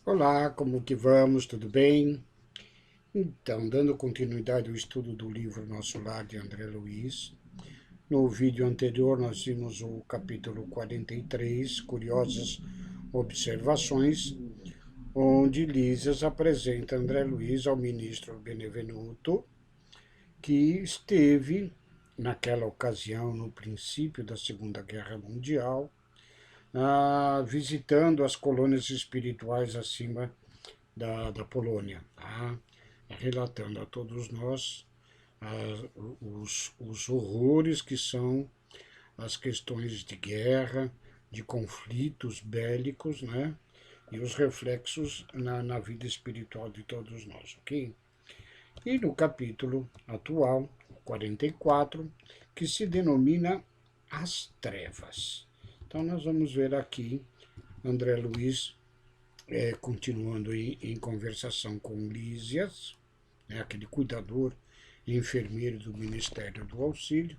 Olá, como que vamos? Tudo bem? Então, dando continuidade ao estudo do livro Nosso Lar, de André Luiz, no vídeo anterior nós vimos o capítulo 43, Curiosas Observações, onde Lísias apresenta André Luiz ao ministro Benevenuto, que esteve, naquela ocasião, no princípio da Segunda Guerra Mundial, visitando as colônias espirituais acima da Polônia, tá? Relatando a todos nós os horrores que são as questões de guerra, de conflitos bélicos, né? E os reflexos na vida espiritual de todos nós, ok? E no capítulo atual, 44, que se denomina As Trevas. Então nós vamos ver aqui André Luiz continuando em conversação com Lísias, né, aquele cuidador e enfermeiro do Ministério do Auxílio,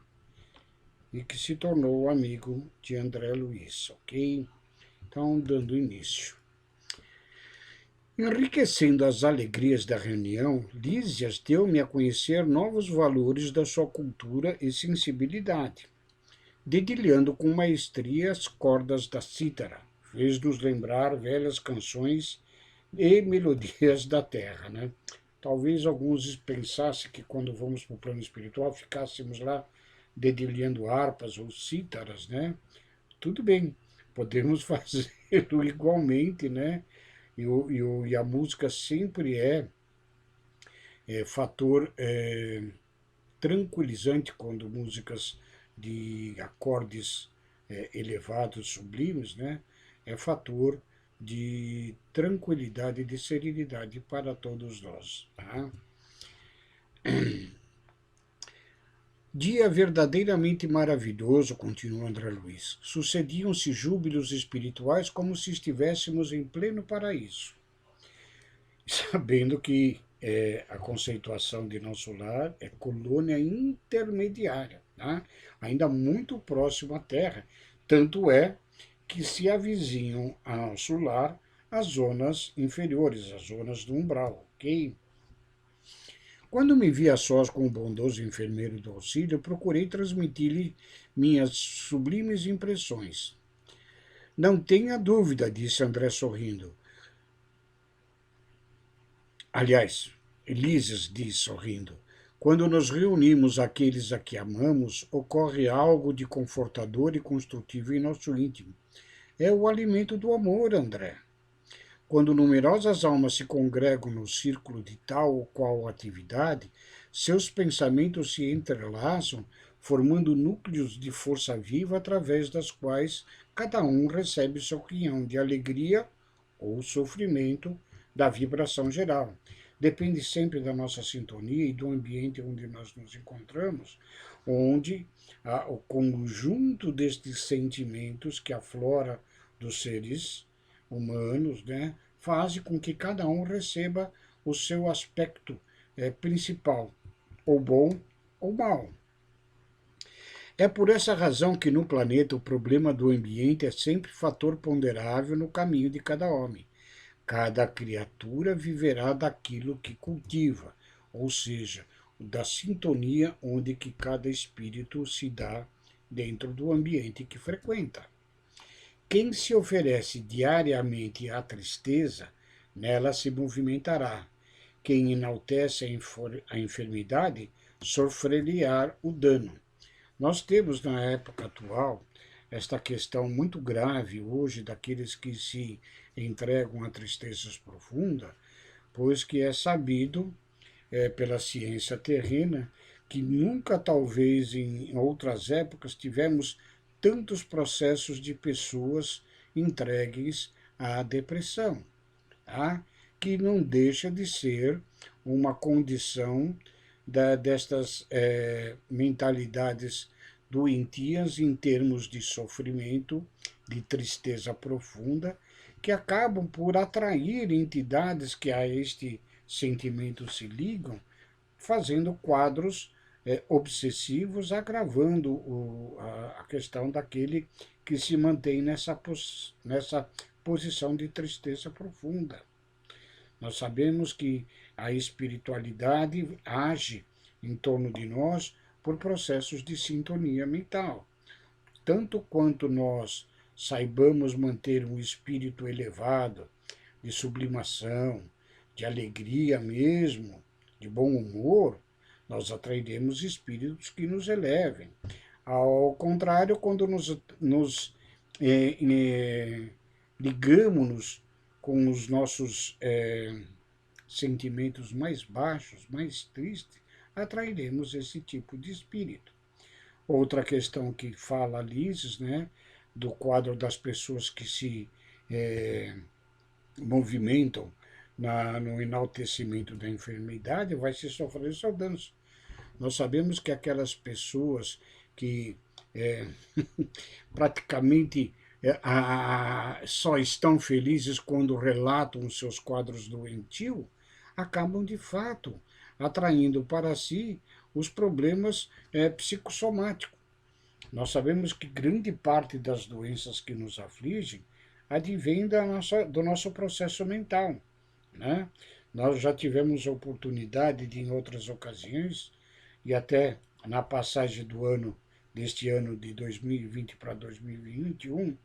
e que se tornou amigo de André Luiz, ok? Então, dando início. Enriquecendo as alegrias da reunião, Lísias deu-me a conhecer novos valores da sua cultura e sensibilidade, dedilhando com maestria as cordas da cítara, fez-nos lembrar velhas canções e melodias da terra, né? Talvez alguns pensassem que quando vamos para o plano espiritual ficássemos lá dedilhando harpas ou cítaras, né? Tudo bem, podemos fazê-lo igualmente, né? E a música sempre é fator tranquilizante quando músicas de acordes elevados, sublimes, né? É fator de tranquilidade e de serenidade para todos nós. Tá? Dia verdadeiramente maravilhoso, continuou André Luiz. Sucediam-se júbilos espirituais como se estivéssemos em pleno paraíso. Sabendo que a conceituação de nosso lar é colônia intermediária, tá? Ainda muito próximo à Terra. Tanto é que se avizinham a nosso lar as zonas inferiores, as zonas do umbral, ok? Quando me vi a sós com o bondoso enfermeiro do auxílio, procurei transmitir-lhe minhas sublimes impressões. Não tenha dúvida, disse André sorrindo. Aliás, Elises diz sorrindo, quando nos reunimos aqueles a que amamos, ocorre algo de confortador e construtivo em nosso íntimo. É o alimento do amor, André. Quando numerosas almas se congregam no círculo de tal ou qual atividade, seus pensamentos se entrelaçam, formando núcleos de força viva através das quais cada um recebe seu quinhão de alegria ou sofrimento da vibração geral. Depende sempre da nossa sintonia e do ambiente onde nós nos encontramos, onde o conjunto destes sentimentos que aflora dos seres humanos, né, faz com que cada um receba o seu aspecto principal, ou bom ou mal. É por essa razão que no planeta o problema do ambiente é sempre fator ponderável no caminho de cada homem. Cada criatura viverá daquilo que cultiva, ou seja, da sintonia onde que cada espírito se dá dentro do ambiente que frequenta. Quem se oferece diariamente à tristeza, nela se movimentará. Quem enaltece a enfermidade, sofrer-lhe-á o dano. Nós temos na época atual esta questão muito grave hoje daqueles que se entregam a tristezas profundas, pois que é sabido pela ciência terrena que nunca talvez em outras épocas tivemos tantos processos de pessoas entregues à depressão, tá? Que não deixa de ser uma condição destas mentalidades doentias em termos de sofrimento, de tristeza profunda, que acabam por atrair entidades que a este sentimento se ligam, fazendo quadros obsessivos, agravando a questão daquele que se mantém nessa posição de tristeza profunda. Nós sabemos que a espiritualidade age em torno de nós por processos de sintonia mental. Tanto quanto nós saibamos manter um espírito elevado, de sublimação, de alegria mesmo, de bom humor, nós atrairemos espíritos que nos elevem. Ao contrário, quando nos ligamos com os nossos sentimentos mais baixos, mais tristes, atrairemos esse tipo de espírito. Outra questão que fala Lises, né, do quadro das pessoas que se movimentam no enaltecimento da enfermidade, vai se sofrer só danos. Nós sabemos que aquelas pessoas que praticamente só estão felizes quando relatam os seus quadros doentios, acabam de fato atraindo para si os problemas psicossomáticos. Nós sabemos que grande parte das doenças que nos afligem advém do nosso processo mental, né? Nós já tivemos a oportunidade de, em outras ocasiões, e até na passagem deste ano de 2020 para 2021,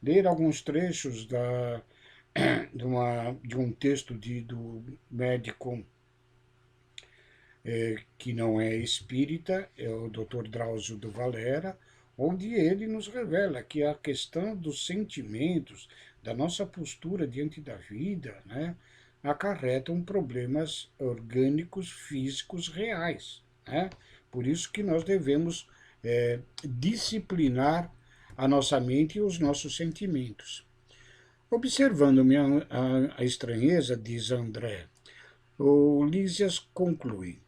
ler alguns trechos de um texto do médico que não é espírita, é o Dr. Drauzio do Valera, onde ele nos revela que a questão dos sentimentos, da nossa postura diante da vida, né, acarretam problemas orgânicos, físicos reais, né? Por isso que nós devemos disciplinar a nossa mente e os nossos sentimentos. Observando a estranheza, diz André, o Lísias conclui: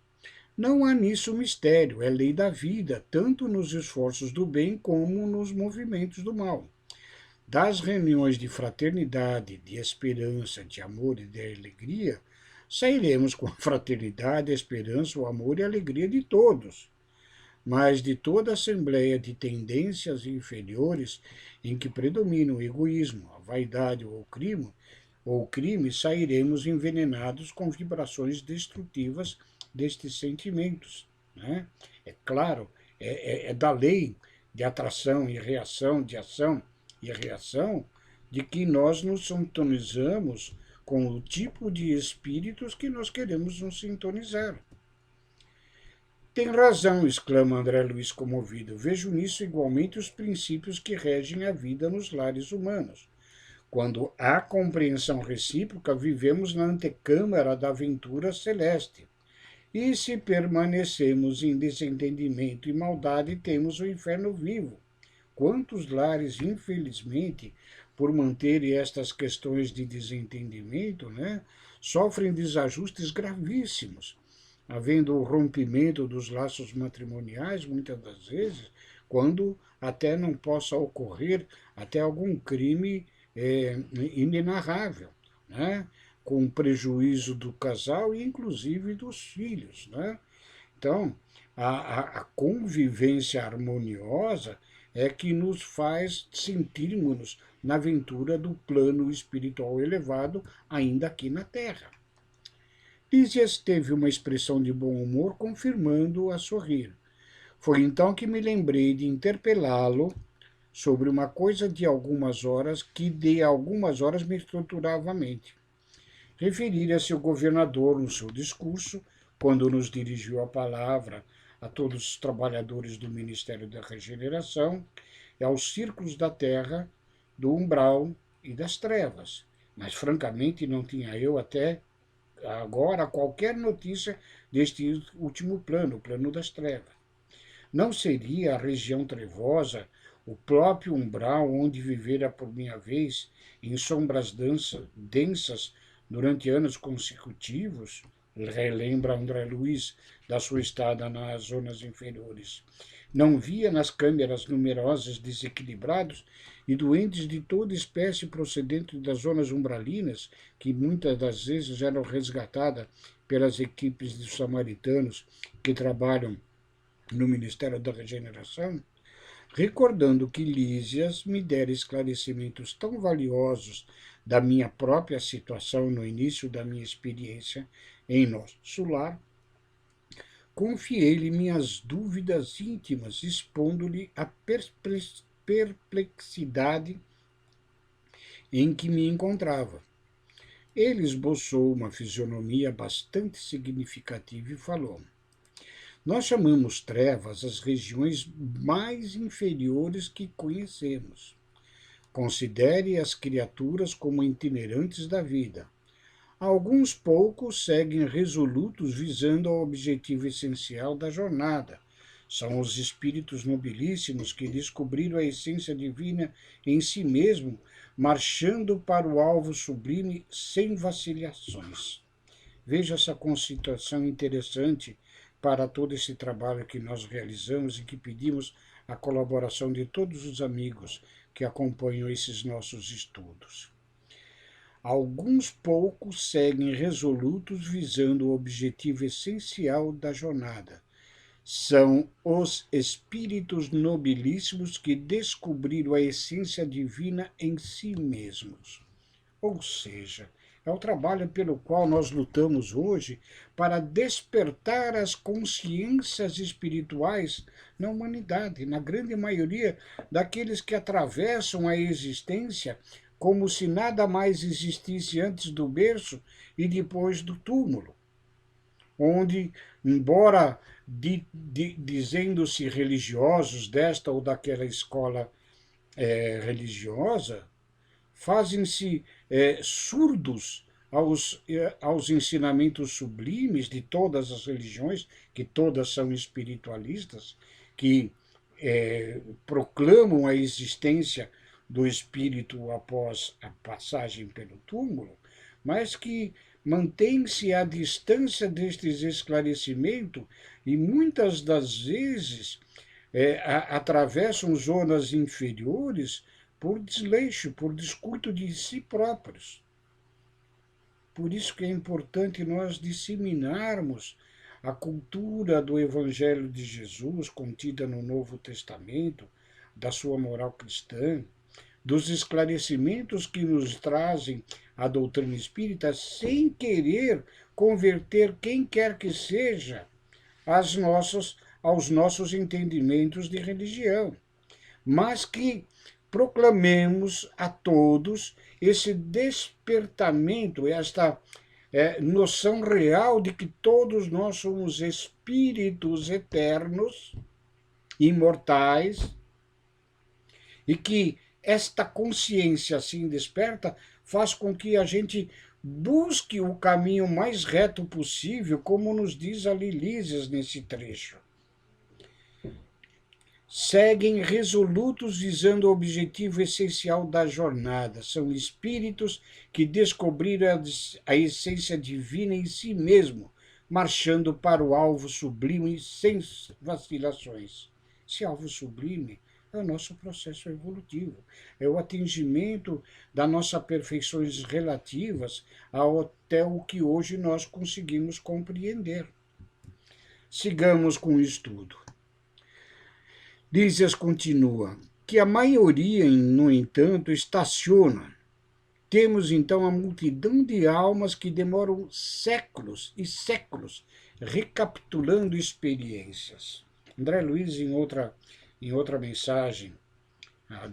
não há nisso mistério, é lei da vida, tanto nos esforços do bem como nos movimentos do mal. Das reuniões de fraternidade, de esperança, de amor e de alegria, sairemos com a fraternidade, a esperança, o amor e a alegria de todos. Mas de toda assembleia de tendências inferiores em que predomina o egoísmo, a vaidade ou o crime, sairemos envenenados com vibrações destrutivas destes sentimentos, né? É claro, é da lei de atração e reação, de ação e reação, de que nós nos sintonizamos com o tipo de espíritos que nós queremos nos sintonizar. Tem razão, exclama André Luiz comovido. Vejo nisso igualmente os princípios que regem a vida nos lares humanos. Quando há compreensão recíproca, vivemos na antecâmara da aventura celeste. E se permanecemos em desentendimento e maldade, temos o inferno vivo. Quantos lares, infelizmente, por manterem estas questões de desentendimento, né, sofrem desajustes gravíssimos, havendo o rompimento dos laços matrimoniais, muitas das vezes, quando até não possa ocorrer até algum crime inenarrável, né, com prejuízo do casal e inclusive dos filhos, né? Então, a convivência harmoniosa é que nos faz sentirmos na aventura do plano espiritual elevado, ainda aqui na Terra. Lísias teve uma expressão de bom humor, confirmando-o a sorrir. Foi então que me lembrei de interpelá-lo sobre uma coisa de algumas horas que de algumas horas me torturava a mente. Referira-se o governador no seu discurso, quando nos dirigiu a palavra a todos os trabalhadores do Ministério da Regeneração e aos círculos da terra, do umbral e das trevas. Mas, francamente, não tinha eu até agora qualquer notícia deste último plano, o plano das trevas. Não seria a região trevosa o próprio umbral onde vivera por minha vez em sombras densas durante anos consecutivos? Relembra André Luiz da sua estada nas zonas inferiores. Não via nas câmeras numerosas desequilibrados e doentes de toda espécie procedentes das zonas umbralinas, que muitas das vezes eram resgatadas pelas equipes de samaritanos que trabalham no Ministério da Regeneração? Recordando que Lísias me dera esclarecimentos tão valiosos da minha própria situação no início da minha experiência em nosso lar, confiei-lhe minhas dúvidas íntimas, expondo-lhe a perplexidade em que me encontrava. Ele esboçou uma fisionomia bastante significativa e falou: nós chamamos trevas as regiões mais inferiores que conhecemos. Considere as criaturas como itinerantes da vida. Alguns poucos seguem resolutos visando ao objetivo essencial da jornada. São os espíritos nobilíssimos que descobriram a essência divina em si mesmo, marchando para o alvo sublime sem vacilações. Veja essa constituição interessante para todo esse trabalho que nós realizamos e que pedimos a colaboração de todos os amigos que acompanham esses nossos estudos. Alguns poucos seguem resolutos visando o objetivo essencial da jornada. São os espíritos nobilíssimos que descobriram a essência divina em si mesmos. Ou seja, é o trabalho pelo qual nós lutamos hoje para despertar as consciências espirituais na humanidade, na grande maioria daqueles que atravessam a existência como se nada mais existisse antes do berço e depois do túmulo, onde, embora dizendo-se religiosos desta ou daquela escola religiosa, fazem-se surdos aos ensinamentos sublimes de todas as religiões, que todas são espiritualistas, que proclamam a existência do espírito após a passagem pelo túmulo, mas que mantém-se à distância destes esclarecimentos e muitas das vezes atravessam zonas inferiores por desleixo, por descuido de si próprios. Por isso que é importante nós disseminarmos a cultura do Evangelho de Jesus, contida no Novo Testamento, da sua moral cristã, dos esclarecimentos que nos trazem a doutrina espírita, sem querer converter quem quer que seja aos nossos entendimentos de religião, mas que proclamemos a todos esse despertamento, esta noção real de que todos nós somos espíritos eternos, imortais, e que esta consciência assim desperta faz com que a gente busque o caminho mais reto possível, como nos diz ali Lísias nesse trecho. Seguem resolutos visando o objetivo essencial da jornada. São espíritos que descobriram a essência divina em si mesmo, marchando para o alvo sublime sem vacilações. Esse alvo sublime é o nosso processo evolutivo, é o atingimento das nossas perfeições relativas até o que hoje nós conseguimos compreender. Sigamos com o estudo. Lísias continua que a maioria, no entanto, estaciona. Temos então a multidão de almas que demoram séculos e séculos recapitulando experiências. André Luiz, em outra mensagem,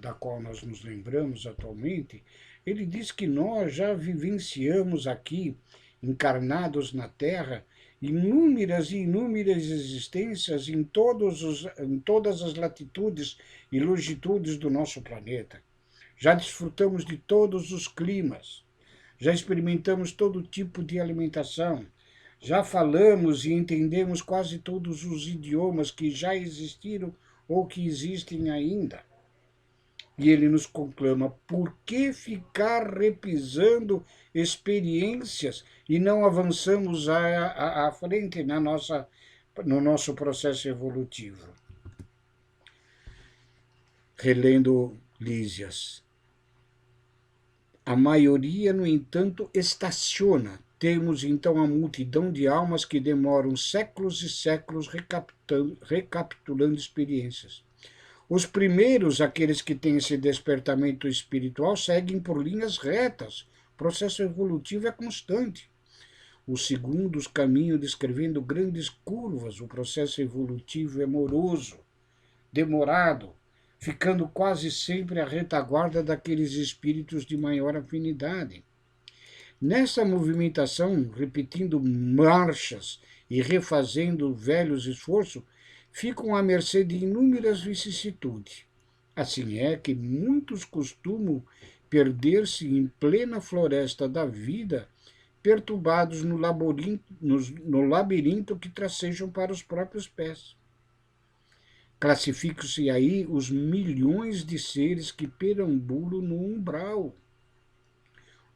da qual nós nos lembramos atualmente, ele diz que nós já vivenciamos aqui, encarnados na Terra, inúmeras e inúmeras existências em todas as latitudes e longitudes do nosso planeta. Já desfrutamos de todos os climas, já experimentamos todo tipo de alimentação, já falamos e entendemos quase todos os idiomas que já existiram ou que existem ainda. E ele nos conclama: por que ficar repisando experiências e não avançamos à frente no nosso processo evolutivo? Relendo Lísias. A maioria, no entanto, estaciona. Temos então a multidão de almas que demoram séculos e séculos recapitulando experiências. Os primeiros, aqueles que têm esse despertamento espiritual, seguem por linhas retas. O processo evolutivo é constante. Os segundos caminham descrevendo grandes curvas. O processo evolutivo é moroso, demorado, ficando quase sempre à retaguarda daqueles espíritos de maior afinidade. Nessa movimentação, repetindo marchas e refazendo velhos esforços, ficam à mercê de inúmeras vicissitudes. Assim é que muitos costumam perder-se em plena floresta da vida, perturbados no labirinto que tracejam para os próprios pés. Classificam-se aí os milhões de seres que perambulam no umbral.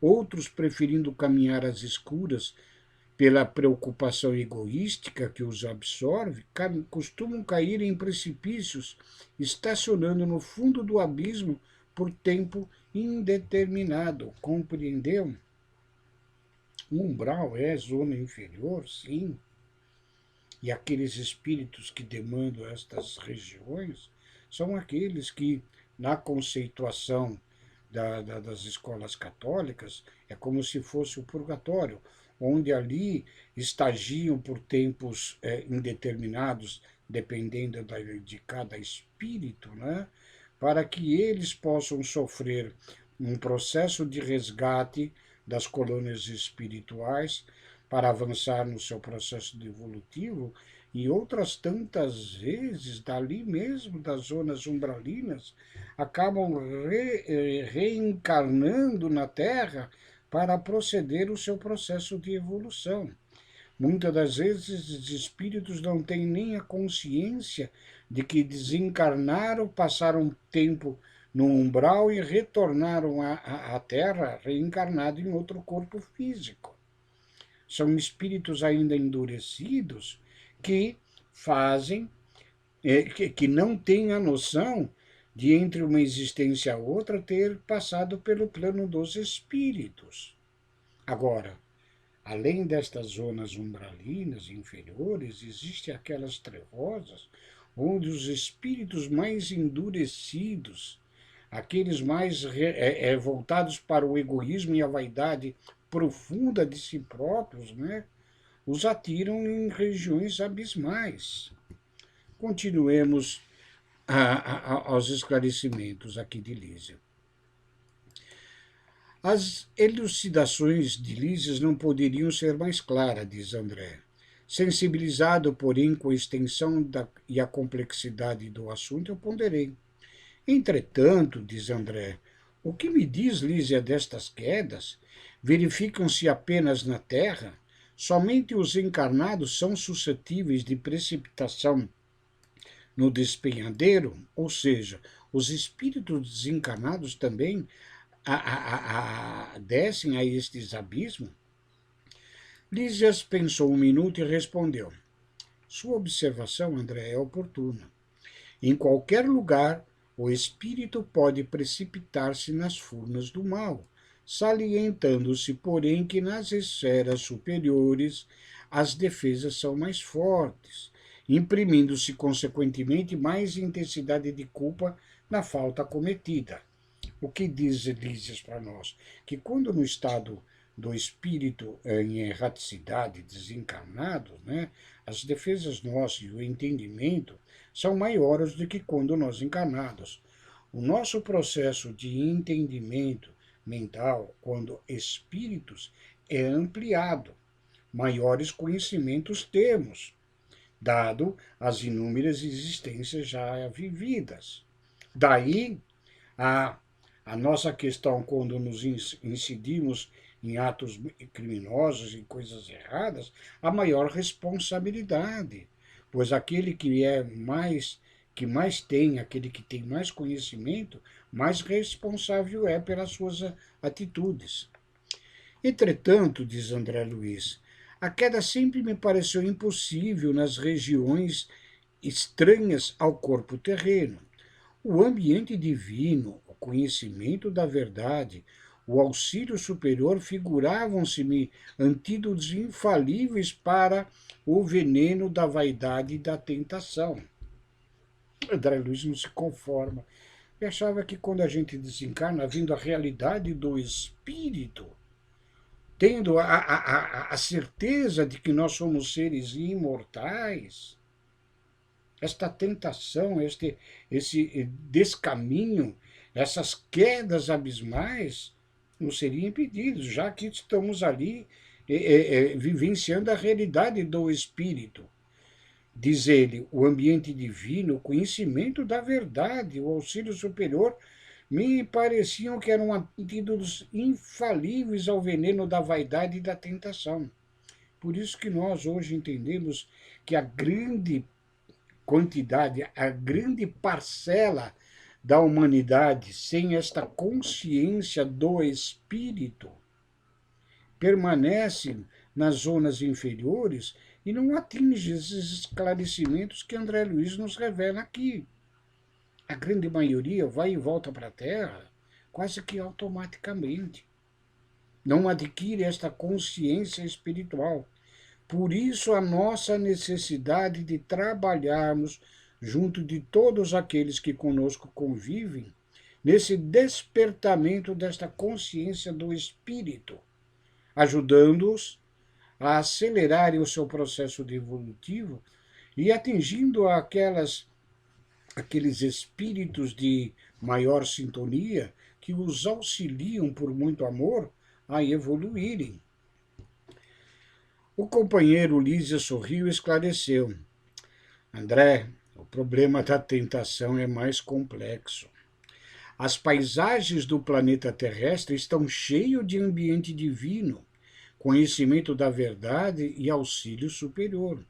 Outros, preferindo caminhar às escuras pela preocupação egoística que os absorve, costumam cair em precipícios, estacionando no fundo do abismo por tempo indeterminado. Compreendeu? O umbral é zona inferior, sim. E aqueles espíritos que demandam estas regiões são aqueles que, na conceituação das escolas católicas, é como se fosse o purgatório, onde ali estagiam por tempos indeterminados, dependendo de cada espírito, né? Para que eles possam sofrer um processo de resgate das colônias espirituais, para avançar no seu processo evolutivo, e outras tantas vezes, dali mesmo, das zonas umbralinas, acabam reencarnando na Terra para proceder o seu processo de evolução. Muitas das vezes os espíritos não têm nem a consciência de que desencarnaram, passaram tempo no umbral e retornaram à Terra reencarnado em outro corpo físico. São espíritos ainda endurecidos que fazem, que não têm a noção de, entre uma existência e outra, ter passado pelo plano dos espíritos. Agora, além destas zonas umbralinas inferiores, existem aquelas trevosas, onde os espíritos mais endurecidos, aqueles mais voltados para o egoísmo e a vaidade profunda de si próprios, né, os atiram em regiões abismais. Continuemos aos esclarecimentos aqui de Lísia. As elucidações de Lísias não poderiam ser mais claras, diz André. Sensibilizado, porém, com a extensão e a complexidade do assunto, eu ponderei. Entretanto, diz André, o que me diz Lísia destas quedas? Verificam-se apenas na Terra? Somente os encarnados são suscetíveis de precipitação no despenhadeiro? Ou seja, os espíritos desencarnados também descem a estes abismos? Lísias pensou um minuto e respondeu. Sua observação, André, é oportuna. Em qualquer lugar, o espírito pode precipitar-se nas furnas do mal, salientando-se, porém, que nas esferas superiores as defesas são mais fortes, imprimindo-se, consequentemente, mais intensidade de culpa na falta cometida. O que diz Lísias para nós? Que quando no estado do espírito em erraticidade, desencarnado, né, as defesas nossas e o entendimento são maiores do que quando nós encarnados. O nosso processo de entendimento mental, quando espíritos, é ampliado. Maiores conhecimentos temos, dado as inúmeras existências já vividas. Daí, a nossa questão, quando nos incidimos em atos criminosos e coisas erradas, a maior responsabilidade, pois aquele que mais tem, aquele que tem mais conhecimento, mais responsável é pelas suas atitudes. Entretanto, diz André Luiz, a queda sempre me pareceu impossível nas regiões estranhas ao corpo terreno. O ambiente divino, o conhecimento da verdade, o auxílio superior figuravam-se-me antídotos infalíveis para o veneno da vaidade e da tentação. André Luiz não se conforma. E achava que quando a gente desencarna, vindo a realidade do espírito, tendo a certeza de que nós somos seres imortais, esta tentação, esse descaminho, essas quedas abismais não seriam impedidos, já que estamos ali vivenciando a realidade do espírito. Diz ele, o ambiente divino, o conhecimento da verdade, o auxílio superior, me pareciam que eram antídotos infalíveis ao veneno da vaidade e da tentação. Por isso que nós hoje entendemos que a grande quantidade, a grande parcela da humanidade, sem esta consciência do espírito, permanece nas zonas inferiores e não atinge esses esclarecimentos que André Luiz nos revela aqui. A grande maioria vai e volta para a Terra quase que automaticamente. Não adquire esta consciência espiritual. Por isso, a nossa necessidade de trabalharmos junto de todos aqueles que conosco convivem, nesse despertamento desta consciência do espírito, ajudando-os a acelerarem o seu processo evolutivo e atingindo aqueles espíritos de maior sintonia que os auxiliam por muito amor a evoluírem. O companheiro Lísia sorriu e esclareceu. André, o problema da tentação é mais complexo. As paisagens do planeta terrestre estão cheias de ambiente divino, conhecimento da verdade e auxílio superior.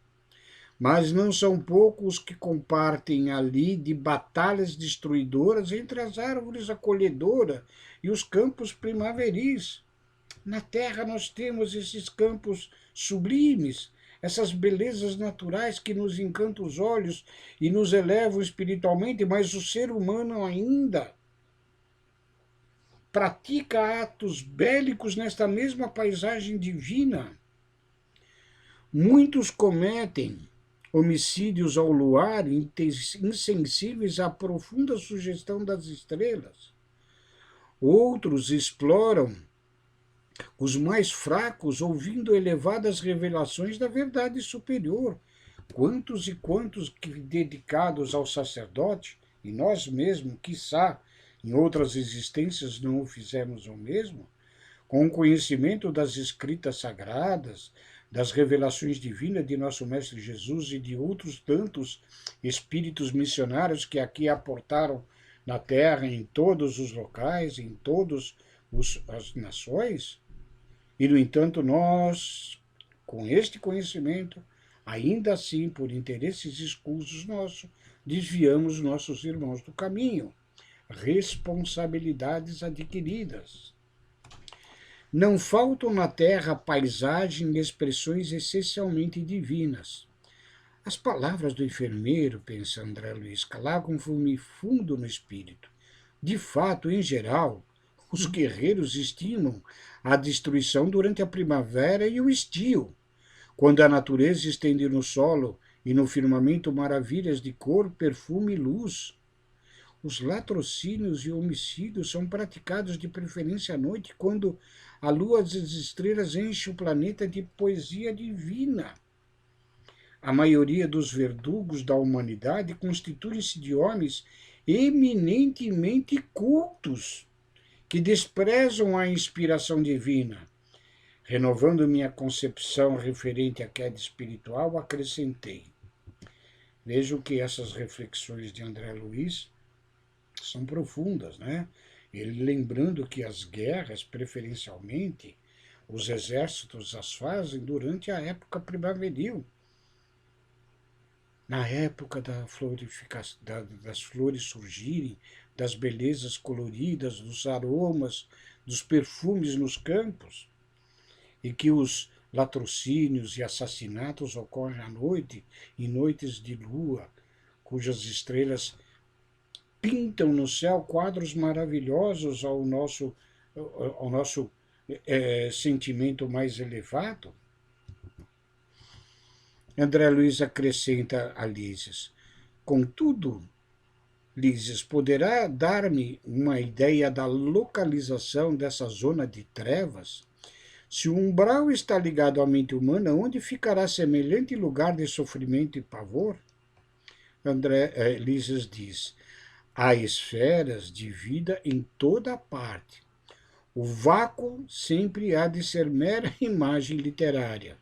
Mas não são poucos que compartem ali de batalhas destruidoras entre as árvores acolhedoras e os campos primaveris. Na Terra nós temos esses campos sublimes, essas belezas naturais que nos encantam os olhos e nos elevam espiritualmente, mas o ser humano ainda pratica atos bélicos nesta mesma paisagem divina. Muitos cometem homicídios ao luar, insensíveis à profunda sugestão das estrelas. Outros exploram os mais fracos, ouvindo elevadas revelações da verdade superior. Quantos e quantos que dedicados ao sacerdote, e nós mesmos, quiçá, em outras existências não o fizemos o mesmo, com o conhecimento das escritas sagradas, das revelações divinas de nosso Mestre Jesus e de outros tantos espíritos missionários que aqui aportaram na Terra, em todos os locais, em todas as nações. E, no entanto, nós, com este conhecimento, ainda assim, por interesses escusos nossos, desviamos nossos irmãos do caminho. Responsabilidades adquiridas. Não faltam na Terra paisagem e expressões essencialmente divinas. As palavras do enfermeiro, pensa André Luiz, calavam-me fundo no espírito. De fato, em geral, os guerreiros estimam a destruição durante a primavera e o estio, quando a natureza estende no solo e no firmamento maravilhas de cor, perfume e luz. Os latrocínios e homicídios são praticados de preferência à noite, quando a lua e as estrelas enchem o planeta de poesia divina. A maioria dos verdugos da humanidade constituem-se de homens eminentemente cultos, que desprezam a inspiração divina. Renovando minha concepção referente à queda espiritual, acrescentei. Vejam que essas reflexões de André Luiz são profundas, né? Ele lembrando que as guerras, preferencialmente, os exércitos as fazem durante a época primaveril, na época das flores surgirem, das belezas coloridas, dos aromas, dos perfumes nos campos, e que os latrocínios e assassinatos ocorrem à noite, em noites de lua, cujas estrelas pintam no céu quadros maravilhosos ao nosso sentimento mais elevado. André Luiz acrescenta a Lísias: contudo, Lísias, poderá dar-me uma ideia da localização dessa zona de trevas? Se o umbral está ligado à mente humana, onde ficará semelhante lugar de sofrimento e pavor? Lísias diz, há esferas de vida em toda parte. O vácuo sempre há de ser mera imagem literária.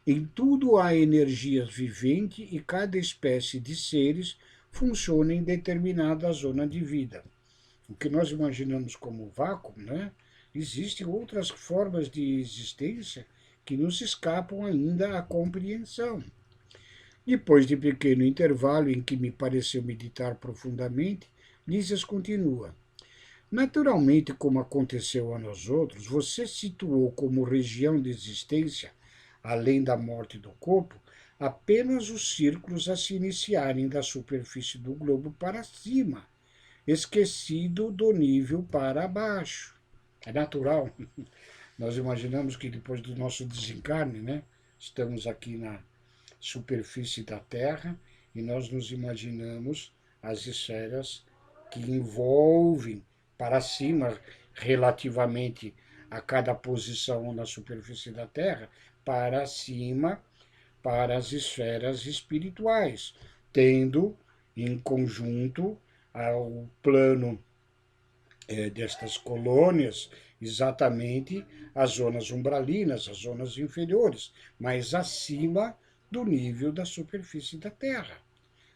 Em tudo há energia vivente e cada espécie de seres funciona em determinada zona de vida. O que nós imaginamos como vácuo, né? Existem outras formas de existência que nos escapam ainda à compreensão. Depois de pequeno intervalo em que me pareceu meditar profundamente, Lísias continua. Naturalmente, como aconteceu a nós outros, você situou como região de existência, além da morte do corpo, apenas os círculos a se iniciarem da superfície do globo para cima, esquecido do nível para baixo. É natural. Nós imaginamos que depois do nosso desencarne, né, estamos aqui na superfície da Terra e nós nos imaginamos as esferas que envolvem para cima relativamente a cada posição na superfície da Terra, para cima para as esferas espirituais, tendo em conjunto ao plano destas colônias exatamente as zonas umbralinas, as zonas inferiores, mas acima do nível da superfície da Terra.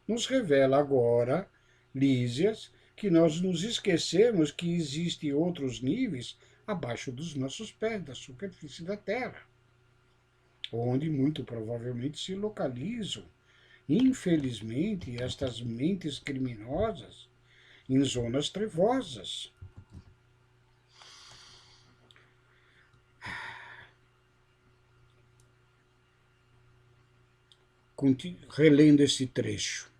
Nos revela agora, Lísias, que nós nos esquecemos que existem outros níveis abaixo dos nossos pés, da superfície da Terra, onde muito provavelmente se localizam, infelizmente, estas mentes criminosas em zonas trevosas. Relendo esse trecho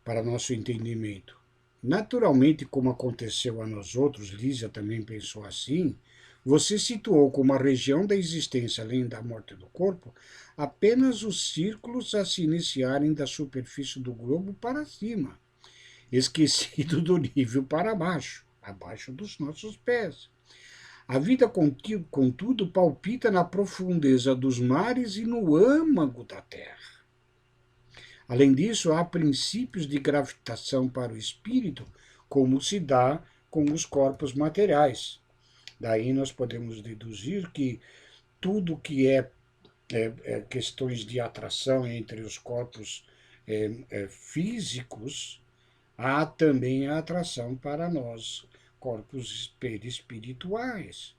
para nosso entendimento. Naturalmente, como aconteceu a nós outros, Lísia também pensou assim, você situou como a região da existência além da morte do corpo apenas os círculos a se iniciarem da superfície do globo para cima, esquecido do nível para baixo, abaixo dos nossos pés. A vida, contudo, palpita na profundeza dos mares e no âmago da terra. Além disso, há princípios de gravitação para o espírito, como se dá com os corpos materiais. Daí nós podemos deduzir que tudo que é questões de atração entre os corpos físicos, há também a atração para nós, corpos perispirituais,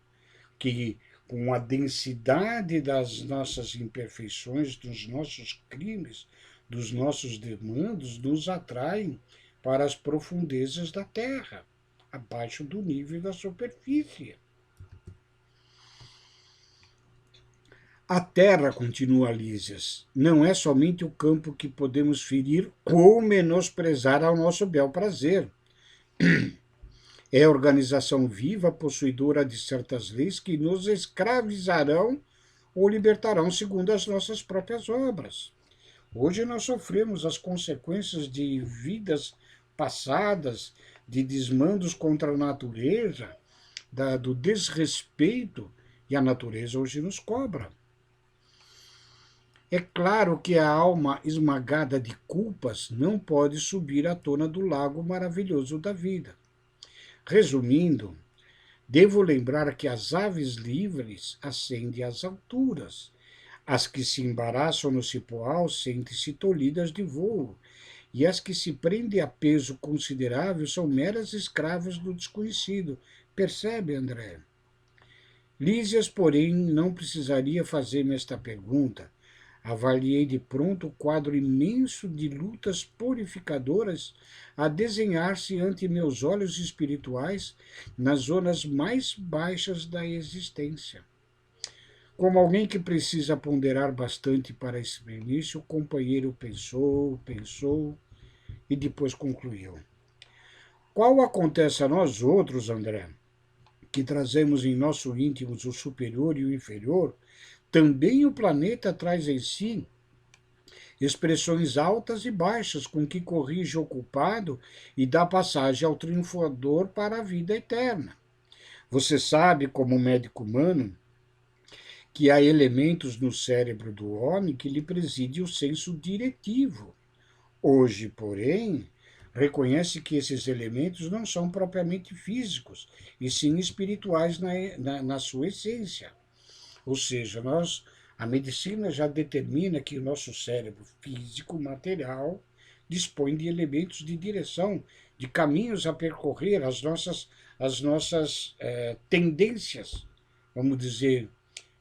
que com a densidade das nossas imperfeições, dos nossos crimes, dos nossos demandos, nos atraem para as profundezas da Terra, abaixo do nível da superfície. A Terra, continua Lísias, não é somente o campo que podemos ferir ou menosprezar ao nosso bel prazer. É a organização viva, possuidora de certas leis que nos escravizarão ou libertarão segundo as nossas próprias obras. Hoje nós sofremos as consequências de vidas passadas, de desmandos contra a natureza, do desrespeito, e a natureza hoje nos cobra. É claro que a alma esmagada de culpas não pode subir à tona do lago maravilhoso da vida. Resumindo, devo lembrar que as aves livres ascendem às alturas. As que se embaraçam no cipoal sentem-se tolhidas de voo, e as que se prendem a peso considerável são meras escravas do desconhecido. Percebe, André? Lísias, porém, não precisaria fazer-me esta pergunta. Avaliei de pronto o quadro imenso de lutas purificadoras a desenhar-se ante meus olhos espirituais nas zonas mais baixas da existência. Como alguém que precisa ponderar bastante para esse início, o companheiro pensou e depois concluiu. Qual acontece a nós outros, André, que trazemos em nosso íntimo o superior e o inferior, também o planeta traz em si expressões altas e baixas com que corrige o culpado e dá passagem ao triunfador para a vida eterna. Você sabe, como médico humano, que há elementos no cérebro do homem que lhe preside o senso diretivo. Hoje, porém, reconhece que esses elementos não são propriamente físicos, e sim espirituais na sua essência. Ou seja, a medicina já determina que o nosso cérebro físico, material, dispõe de elementos de direção, de caminhos a percorrer, as nossas tendências, vamos dizer,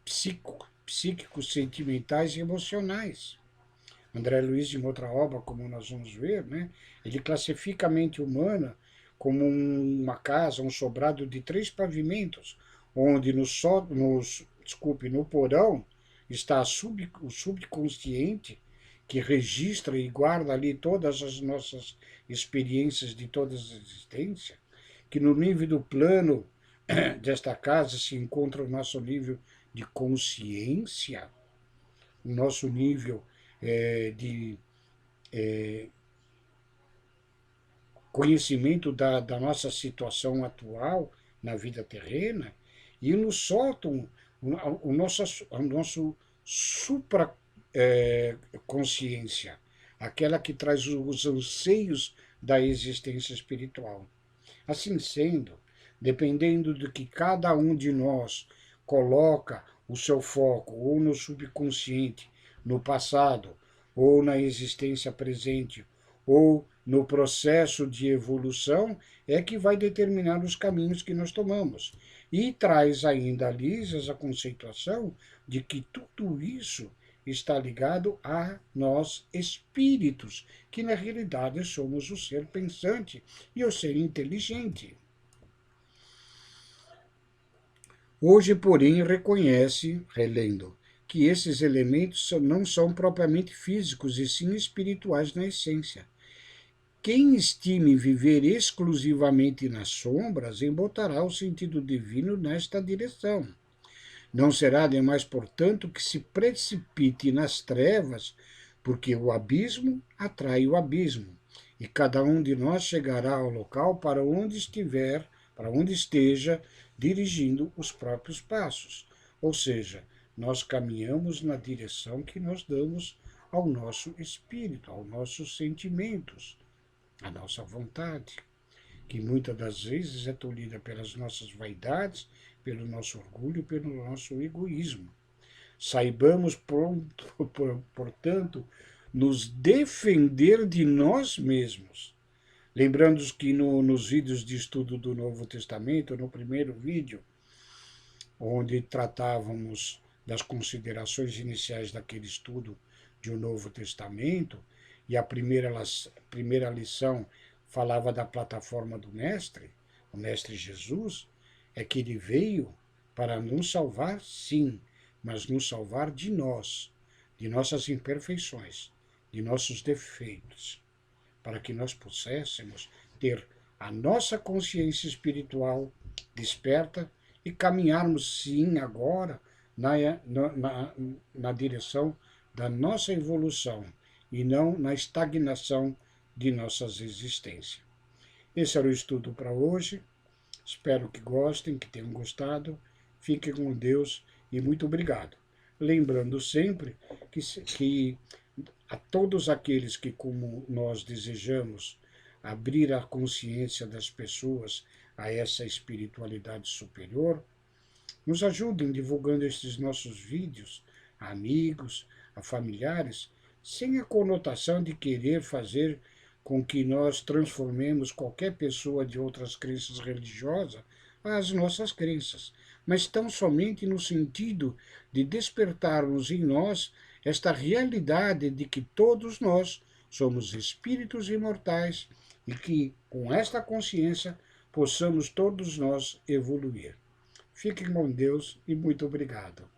psíquicos, sentimentais e emocionais. André Luiz, em outra obra, como nós vamos ver, né, ele classifica a mente humana como uma casa, um sobrado de 3 pavimentos, onde no porão está o subconsciente, que registra e guarda ali todas as nossas experiências de toda a existência, que no nível do plano desta casa se encontra o nosso nível de consciência, o nosso nível de conhecimento da nossa situação atual na vida terrena, e no sótão o nosso supraconsciência, aquela que traz os anseios da existência espiritual. Assim sendo, dependendo do que cada um de nós coloca o seu foco, ou no subconsciente, no passado, ou na existência presente, ou no processo de evolução, é que vai determinar os caminhos que nós tomamos. E traz ainda a Lísias a conceituação de que tudo isso está ligado a nós espíritos, que na realidade somos o ser pensante e o ser inteligente. Hoje, porém, reconhece, relendo, que esses elementos não são propriamente físicos e sim espirituais na essência. Quem estime viver exclusivamente nas sombras embotará o sentido divino nesta direção. Não será demais, portanto, que se precipite nas trevas, porque o abismo atrai o abismo, e cada um de nós chegará ao local para onde esteja dirigindo os próprios passos. Ou seja, nós caminhamos na direção que nós damos ao nosso espírito, aos nossos sentimentos, à nossa vontade, que muitas das vezes é tolhida pelas nossas vaidades, pelo nosso orgulho, pelo nosso egoísmo. Saibamos, portanto, nos defender de nós mesmos. Lembrando que nos vídeos de estudo do Novo Testamento, no primeiro vídeo, onde tratávamos das considerações iniciais daquele estudo de o Novo Testamento, e a primeira lição falava da plataforma do Mestre, o Mestre Jesus, é que ele veio para nos salvar, sim, mas nos salvar de nós, de nossas imperfeições, de nossos defeitos, para que nós pudéssemos ter a nossa consciência espiritual desperta e caminharmos, sim, agora na direção da nossa evolução e não na estagnação de nossas existências. Esse era o estudo para hoje. Espero que gostem, que tenham gostado. Fiquem com Deus e muito obrigado. Lembrando sempre que a todos aqueles que, como nós, desejamos abrir a consciência das pessoas a essa espiritualidade superior, nos ajudem divulgando estes nossos vídeos a amigos, a familiares, sem a conotação de querer fazer com que nós transformemos qualquer pessoa de outras crenças religiosas às nossas crenças, mas tão somente no sentido de despertarmos em nós esta realidade de que todos nós somos espíritos imortais e que, com esta consciência, possamos todos nós evoluir. Fiquem com Deus e muito obrigado.